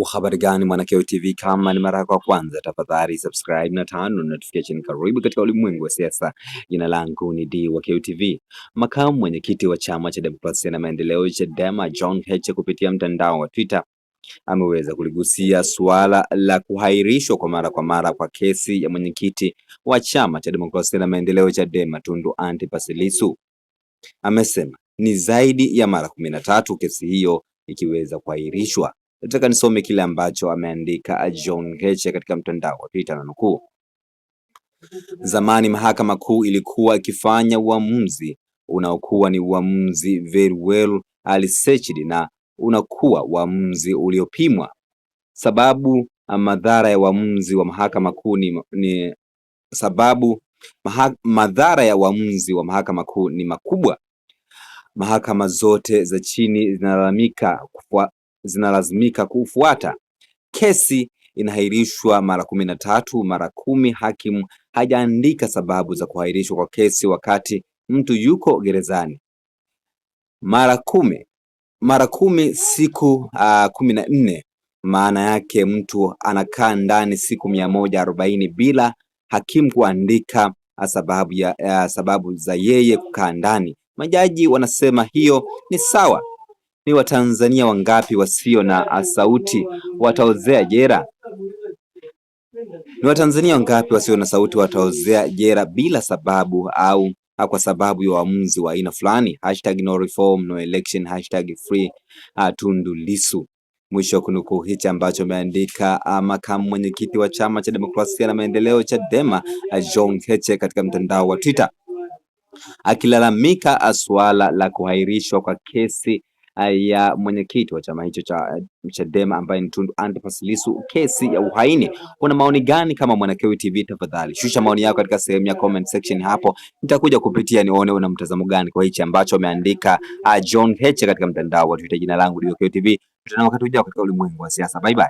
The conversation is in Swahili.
Habari gani mwanakeo TV, kama ni mara yako ya kwanza tafadhali subscribe na turn on notification. Karibu katika ulimwengu wa siasa. Jina langu ni D wa KUTV. Makamu mwenyekiti wa chama cha demokrasia na maendeleo Chadema John Heche kupitia mtandao wa Twitter ameweza kuligusia suala la kuhairishwa kwa mara kwa kesi ya mwenyekiti wa chama cha demokrasia na maendeleo Chadema Tundu Antipas Lissu. Amesema ni zaidi ya mara 13 kesi hiyo ikiweza kuhairishwa. Nataka nisome kile ambacho ameandika John Heche katika mtandao wa Twitter na nukuu: zamani mahakama kuu ilikuwa ikifanya uamuzi unaokuwa ni uamuzi very well researched na unakuwa uamuzi uliopimwa. Madhara ya uamuzi wa mahakama kuu ni makubwa. Mahakama zote za chini zinalazimika kufuata. Kesi inahairishwa mara 13, mara 10 hakimu hajaandika sababu za kuhairishwa kwa kesi wakati mtu yuko gerezani. Mara kumi siku 14, maana yake mtu anakaa ndani siku 140 bila hakimu kuandika sababu za yeye kukaa ndani. Majaji wanasema hiyo ni sawa. Ni Watanzania wangapi wasio na sauti wataozea jela? Ni Watanzania wangapi wasio na sauti wataozea jela bila sababu au kwa sababu ya uamuzi wa aina fulani? #no reform no election, #free Tundu Lissu. Mwisho wa kunukuu hichi ambacho ameandika makamu mwenyekiti wa chama cha demokrasia na maendeleo Chadema John Heche katika mtandao wa Twitter, akilalamika suala la kuhairishwa kwa kesi ya mwenyekiti wa chama hicho cha Chadema ambaye ni Tundu Antipas Lissu, kesi ya uhaini. Una maoni gani kama mwana KUTV? Tafadhali shusha maoni yako katika sehemu ya comment section hapo, nitakuja kupitia nione una mtazamo gani kwa hichi ambacho ameandika John Heche katika mtandao wa Twitter. Jina langu ndio KUTV, tutaona wakati ujao katika ulimwengu wa siasa. Bye bye.